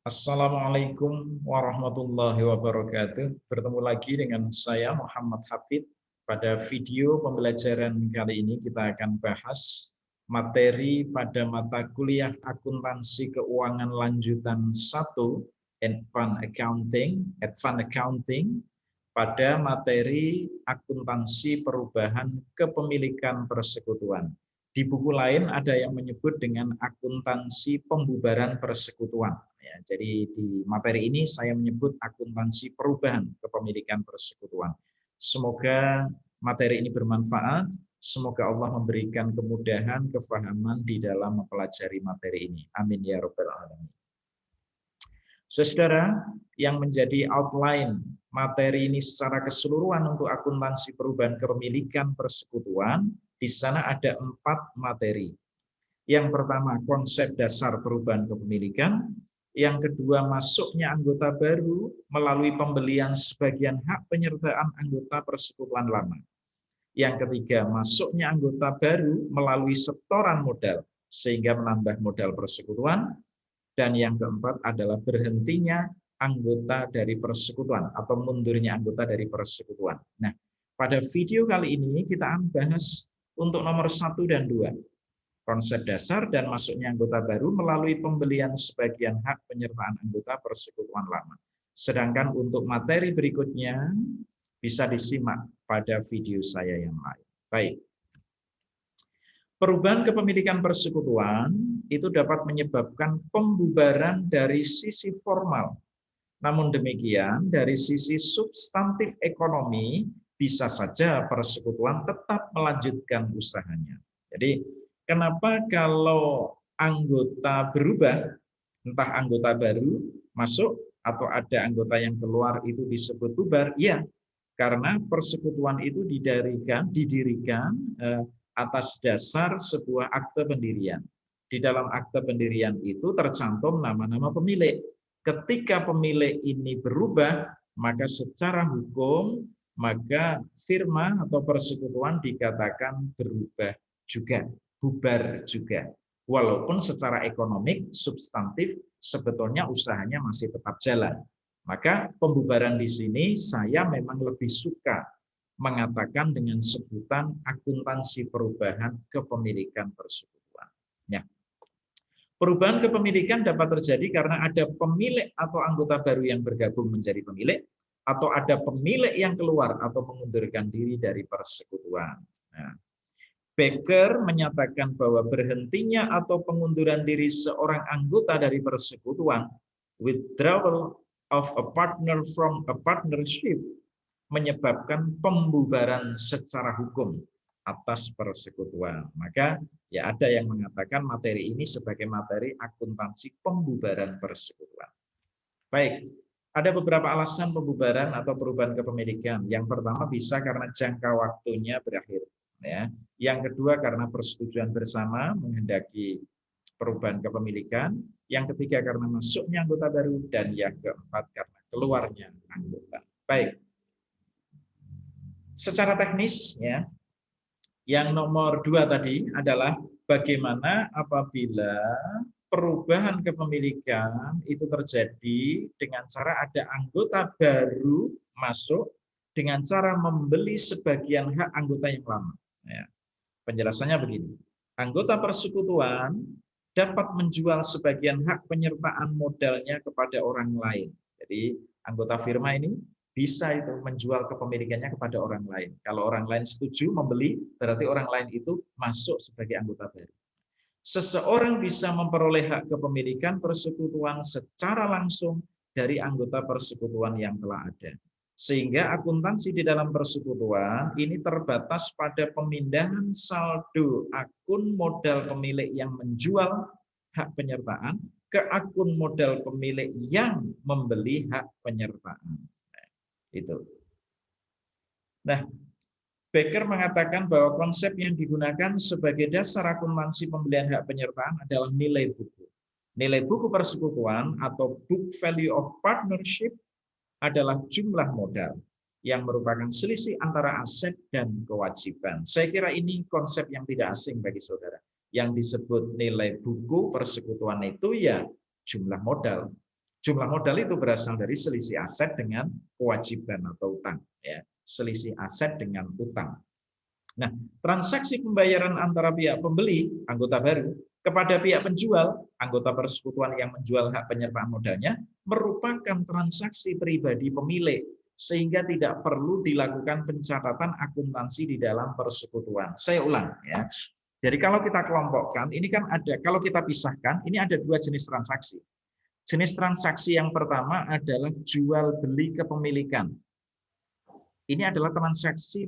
Assalamualaikum warahmatullahi wabarakatuh. Bertemu lagi dengan saya Muhammad Hafid. Pada video pembelajaran kali ini kita akan bahas materi pada mata kuliah akuntansi keuangan lanjutan 1 Advanced Accounting pada materi akuntansi perubahan kepemilikan persekutuan. Di buku lain ada yang menyebut dengan akuntansi pembubaran persekutuan. Ya, jadi di materi ini saya menyebut akuntansi perubahan kepemilikan persekutuan. Semoga materi ini bermanfaat. Semoga Allah memberikan kemudahan, kefahaman di dalam mempelajari materi ini. Amin ya rabbal alamin. Saudara, yang menjadi outline materi ini secara keseluruhan untuk akuntansi perubahan kepemilikan persekutuan, di sana ada 4 materi. Yang pertama, konsep dasar perubahan kepemilikan. Yang kedua, masuknya anggota baru melalui pembelian sebagian hak penyertaan anggota persekutuan lama. Yang ketiga, masuknya anggota baru melalui setoran modal sehingga menambah modal persekutuan. Dan yang keempat adalah berhentinya anggota dari persekutuan atau mundurnya anggota dari persekutuan. Nah, pada video kali ini kita akan bahas untuk nomor 1 dan 2. Konsep dasar dan masuknya anggota baru melalui pembelian sebagian hak penyertaan anggota persekutuan lama. Sedangkan untuk materi berikutnya bisa disimak pada video saya yang lain. Baik. Perubahan kepemilikan persekutuan itu dapat menyebabkan pembubaran dari sisi formal. Namun demikian, dari sisi substantif ekonomi, bisa saja persekutuan tetap melanjutkan usahanya. Jadi, kenapa kalau anggota berubah, entah anggota baru masuk atau ada anggota yang keluar itu disebut bubar? Ya, karena persekutuan itu didirikan atas dasar sebuah akte pendirian. Di dalam akte pendirian itu tercantum nama-nama pemilik. Ketika pemilik ini berubah, maka secara hukum, maka firma atau persekutuan dikatakan berubah juga, bubar juga. Walaupun secara ekonomik, substantif, sebetulnya usahanya masih tetap jalan. Maka pembubaran di sini saya memang lebih suka mengatakan dengan sebutan akuntansi perubahan kepemilikan persekutuan. Ya. Perubahan kepemilikan dapat terjadi karena ada pemilik atau anggota baru yang bergabung menjadi pemilik, atau ada pemilik yang keluar atau mengundurkan diri dari persekutuan. Nah, Becker menyatakan bahwa berhentinya atau pengunduran diri seorang anggota dari persekutuan, withdrawal of a partner from a partnership, menyebabkan pembubaran secara hukum atas persekutuan. Maka ya ada yang mengatakan materi ini sebagai materi akuntansi pembubaran persekutuan. Baik, ada beberapa alasan pembubaran atau perubahan kepemilikan. Yang pertama bisa karena jangka waktunya berakhir. Ya. Yang kedua karena persetujuan bersama menghendaki perubahan kepemilikan. Yang ketiga karena masuknya anggota baru. Dan yang keempat karena keluarnya anggota. Baik. Secara teknis, ya, yang nomor 2 tadi adalah bagaimana apabila perubahan kepemilikan itu terjadi dengan cara ada anggota baru masuk dengan cara membeli sebagian hak anggota yang lama. Ya, penjelasannya begini. Anggota persekutuan dapat menjual sebagian hak penyertaan modalnya kepada orang lain. Jadi anggota firma ini bisa itu menjual kepemilikannya kepada orang lain. Kalau orang lain setuju membeli, berarti orang lain itu masuk sebagai anggota baru. Seseorang bisa memperoleh hak kepemilikan persekutuan secara langsung dari anggota persekutuan yang telah ada. Sehingga akuntansi di dalam persekutuan ini terbatas pada pemindahan saldo akun modal pemilik yang menjual hak penyertaan ke akun modal pemilik yang membeli hak penyertaan. Itu. Nah, Becker mengatakan bahwa konsep yang digunakan sebagai dasar akuntansi pembelian hak penyertaan adalah nilai buku. Nilai buku persekutuan atau book value of partnership adalah jumlah modal yang merupakan selisih antara aset dan kewajiban. Saya kira ini konsep yang tidak asing bagi saudara. Yang disebut nilai buku persekutuan itu ya jumlah modal. Jumlah modal itu berasal dari selisih aset dengan kewajiban atau utang, ya. Selisih aset dengan utang. Nah, transaksi pembayaran antara pihak pembeli, anggota baru, kepada pihak penjual, anggota persekutuan yang menjual hak penyertaan modalnya, merupakan transaksi pribadi pemilik, sehingga tidak perlu dilakukan pencatatan akuntansi di dalam persekutuan. Saya ulang, ya. Jadi kalau kita kelompokkan, ini kan ada, kalau kita pisahkan, ini ada dua jenis transaksi. Jenis transaksi yang pertama adalah jual beli kepemilikan. Ini adalah transaksi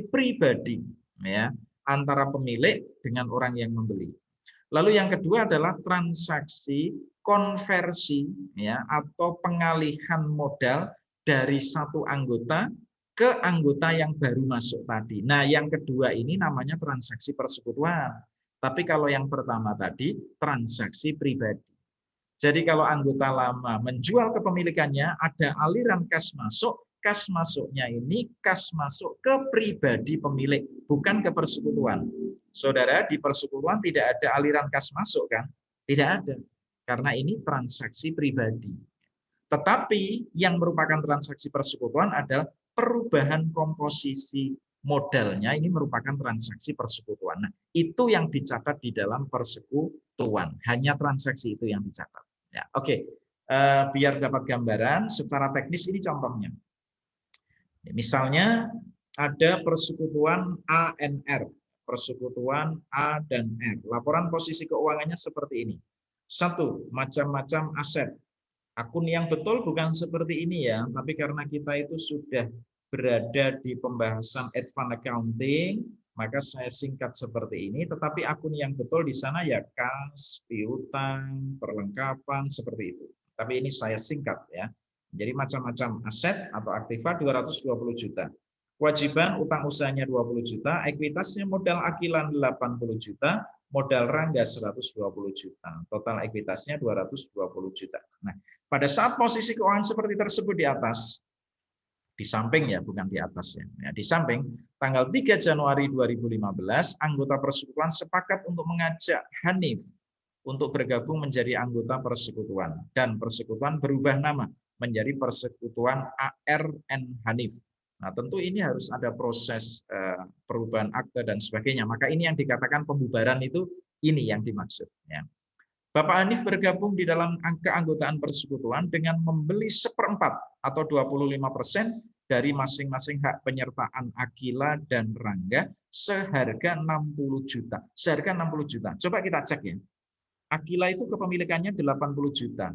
pribadi, ya, antara pemilik dengan orang yang membeli. Lalu yang kedua adalah transaksi konversi, ya, atau pengalihan modal dari satu anggota ke anggota yang baru masuk tadi. Nah, yang kedua ini namanya transaksi persekutuan. Tapi kalau yang pertama tadi transaksi pribadi. Jadi kalau anggota lama menjual kepemilikannya, ada aliran kas masuknya ini kas masuk ke pribadi pemilik, bukan ke persekutuan. Saudara, di persekutuan tidak ada aliran kas masuk, kan? Tidak ada. Karena ini transaksi pribadi. Tetapi yang merupakan transaksi persekutuan adalah perubahan komposisi modalnya, ini merupakan transaksi persekutuan. Nah, itu yang dicatat di dalam persekutuan. Hanya transaksi itu yang dicatat. Ya, oke. Biar dapat gambaran, secara teknis ini contohnya. Misalnya ada persekutuan ANR, persekutuan A dan R. Laporan posisi keuangannya seperti ini. 1. Macam-macam aset. Akun yang betul bukan seperti ini ya, tapi karena kita itu sudah berada di pembahasan advance accounting, maka saya singkat seperti ini, tetapi akun yang betul di sana ya kas, piutang, perlengkapan, seperti itu. Tapi ini saya singkat ya. Jadi macam-macam aset atau aktiva 220 juta. Kewajiban utang usahanya 20 juta, ekuitasnya modal akilan 80 juta, modal rangga 120 juta. Total ekuitasnya 220 juta. Nah, pada saat posisi keuangan seperti tersebut di atas, di samping ya, bukan di atasnya. Ya, di samping, tanggal 3 Januari 2015, anggota persekutuan sepakat untuk mengajak Hanif untuk bergabung menjadi anggota persekutuan. Dan persekutuan berubah nama menjadi Persekutuan ARN Hanif. Nah, tentu ini harus ada proses perubahan akte dan sebagainya. Maka ini yang dikatakan pembubaran itu, ini yang dimaksud. Ya. Bapak Hanif bergabung di dalam keanggotaan persekutuan dengan membeli 1/4 atau 25% dari masing-masing hak penyertaan Akila dan Rangga seharga 60 juta. Seharga 60 juta. Coba kita cek ya. Akila itu kepemilikannya 80 juta.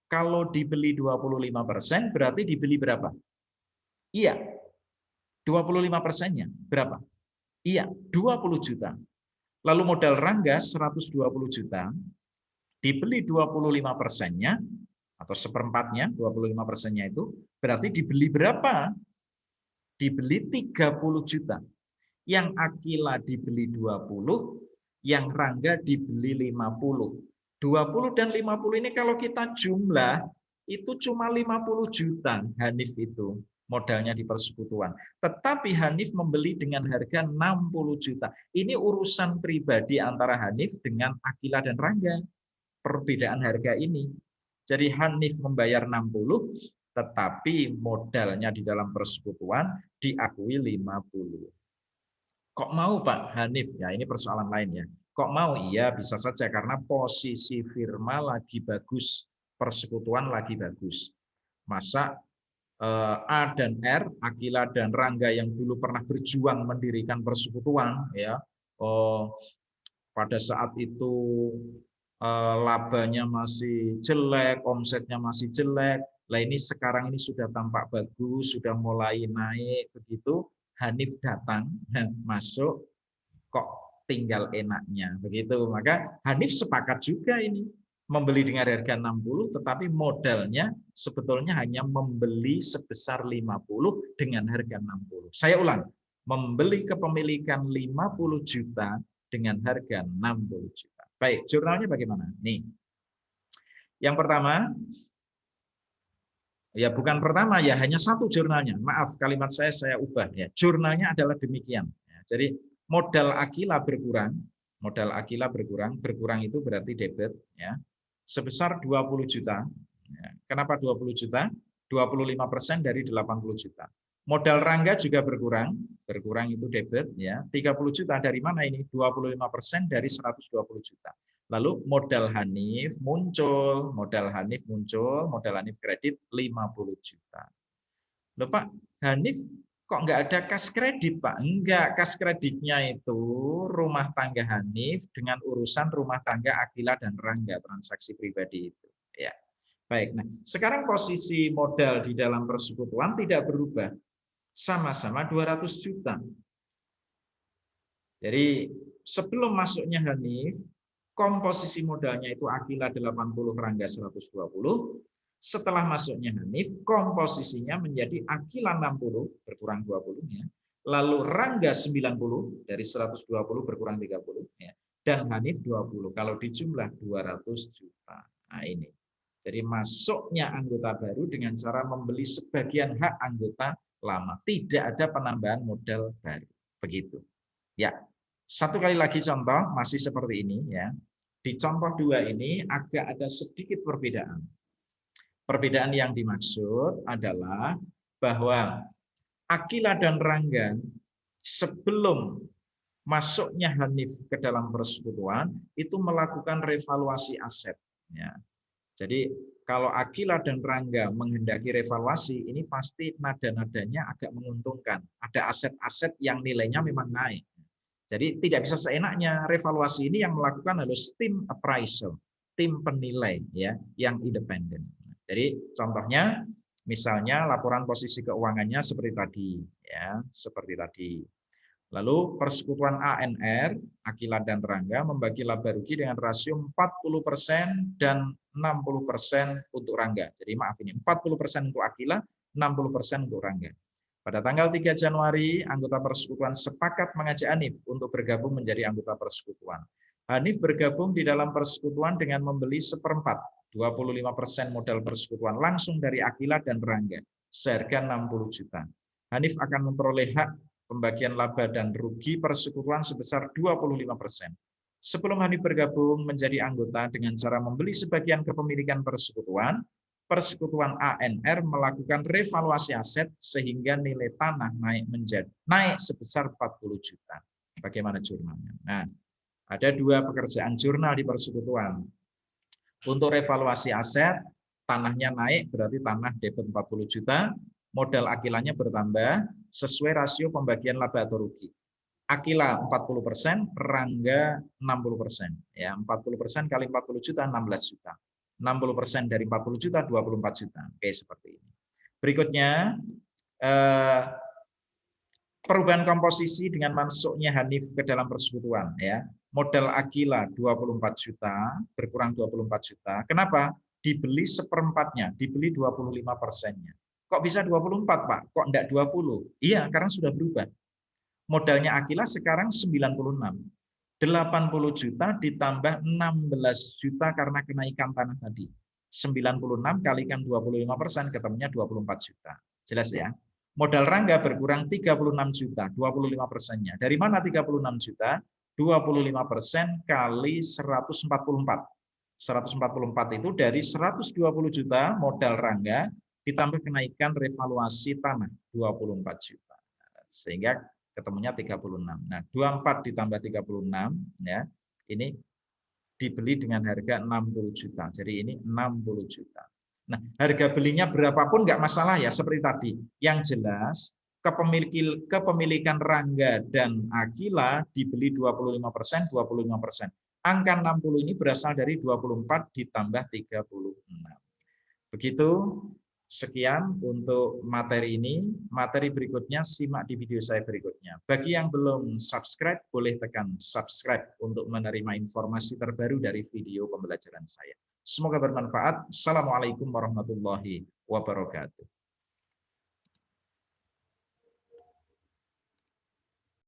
Kalau dibeli 25% berarti dibeli berapa? Iya. 25%-nya berapa? Iya, 20 juta. Lalu modal Rangga 120 juta. Dibeli 25%-nya atau 1/4-nya, 25%-nya itu berarti dibeli berapa? Dibeli 30 juta. Yang Akila dibeli 20, yang Rangga dibeli 50. 20 dan 50 ini kalau kita jumlah itu cuma 50 juta Hanif itu modalnya di persekutuan. Tetapi Hanif membeli dengan harga 60 juta. Ini urusan pribadi antara Hanif dengan Akila dan Rangga. Perbedaan harga ini. Jadi Hanif membayar 60, tetapi modalnya di dalam persekutuan diakui 50. Kok mau Pak Hanif? Ya ini persoalan lain ya. Kok mau? Iya bisa saja karena posisi firma lagi bagus, persekutuan lagi bagus. Masa A dan R, Akila dan Rangga yang dulu pernah berjuang mendirikan persekutuan, ya, pada saat itu labanya masih jelek, omsetnya masih jelek. Lah ini sekarang ini sudah tampak bagus, sudah mulai naik begitu. Hanif datang, masuk, kok tinggal enaknya begitu. Maka Hanif sepakat juga ini membeli dengan harga 60, tetapi modalnya sebetulnya hanya membeli sebesar 50 dengan harga 60. Saya ulang, membeli kepemilikan 50 juta dengan harga 60 juta. Baik, jurnalnya bagaimana? Nih, yang pertama, ya bukan pertama ya, hanya satu jurnalnya. Maaf, kalimat saya ubah ya. Jurnalnya adalah demikian. Ya, jadi modal Akila berkurang, berkurang itu berarti debit ya. sebesar 20 juta. Kenapa 20 juta? 25% dari 80 juta. Modal Rangga juga berkurang itu debit ya. 30 juta dari mana ini? 25% dari 120 juta. Lalu modal Hanif muncul, modal Hanif kredit 50 juta. Loh Pak, Hanif kok nggak ada kas kredit Pak? Enggak, kas kreditnya itu rumah tangga Hanif dengan urusan rumah tangga Akila dan Rangga, transaksi pribadi itu. Ya. Baik, nah sekarang posisi modal di dalam persekutuan tidak berubah. Sama-sama 200 juta. Jadi sebelum masuknya Hanif, komposisi modalnya itu Akila 80, Rangga 120. Setelah masuknya Hanif, komposisinya menjadi Akila 60, berkurang 20-nya. Lalu Rangga 90, dari 120 berkurang 30. Ya, dan Hanif 20. Kalau dijumlah 200 juta. Nah ini. Jadi masuknya anggota baru dengan cara membeli sebagian hak anggota lama. Tidak ada penambahan modal baru. Begitu. Ya. Satu kali lagi contoh masih seperti ini ya. Di contoh 2 ini agak ada sedikit perbedaan. Perbedaan yang dimaksud adalah bahwa Akila dan Rangga sebelum masuknya Hanif ke dalam persekutuan itu melakukan revaluasi aset. Ya. Jadi kalau Akila dan Rangga menghendaki revaluasi, ini pasti nada-nadanya agak menguntungkan. Ada aset-aset yang nilainya memang naik. Jadi tidak bisa seenaknya. Revaluasi ini yang melakukan harus tim appraisal, tim penilai ya, yang independen. Jadi contohnya, misalnya laporan posisi keuangannya seperti tadi, ya, seperti tadi. Lalu persekutuan ANR, Akila dan Rangga membagi laba rugi dengan rasio 40% dan 60% untuk Rangga. Jadi maaf ini, 40% untuk Akila, 60% untuk Rangga. Pada tanggal 3 Januari, anggota persekutuan sepakat mengajak Hanif untuk bergabung menjadi anggota persekutuan. Hanif bergabung di dalam persekutuan dengan membeli seperempat, 25% modal persekutuan langsung dari Akila dan Rangga, seharga 60 juta. Hanif akan memperoleh hak pembagian laba dan rugi persekutuan sebesar 25%. Sebelum Hanif bergabung menjadi anggota dengan cara membeli sebagian kepemilikan persekutuan, persekutuan ANR melakukan revaluasi aset sehingga nilai tanah naik sebesar 40 juta. Bagaimana jurnalnya? Nah, ada 2 pekerjaan jurnal di persekutuan. Untuk revaluasi aset, tanahnya naik berarti tanah debit 40 juta, modal Akilanya bertambah sesuai rasio pembagian laba atau rugi. Akila 40%, Rangga 60%. Ya, 40% kali 40 juta 16 juta. 60% dari 40 juta 24 juta. Oke, seperti ini. Berikutnya perubahan komposisi dengan masuknya Hanif ke dalam persekutuan ya. Modal Akila 24 juta, berkurang 24 juta. Kenapa? Dibeli seperempatnya, dibeli 25%-nya. Kok bisa 24, Pak? Kok enggak 20? Iya, karena sudah berubah. Modalnya Akila sekarang 96. 80 juta ditambah 16 juta karena kenaikan tanah tadi. 96 kalikan 25%, ketemunya 24 juta. Jelas ya? Modal Rangga berkurang 36 juta, 25%-nya. Dari mana 36 juta? 25% kali 144. 144 itu dari 120 juta modal Rangga ditambah kenaikan revaluasi tanah 24 juta. Sehingga ketemunya 36. Nah, 24 ditambah 36 ya. Ini dibeli dengan harga 60 juta. Jadi ini 60 juta. Nah, harga belinya berapapun nggak masalah ya, seperti tadi. Yang jelas kepemilikan Rangga dan Akila dibeli 25%, 25%. Angka 60 ini berasal dari 24 ditambah 36. Begitu, sekian untuk materi ini. Materi berikutnya simak di video saya berikutnya. Bagi yang belum subscribe, boleh tekan subscribe untuk menerima informasi terbaru dari video pembelajaran saya. Semoga bermanfaat. Assalamualaikum warahmatullahi wabarakatuh.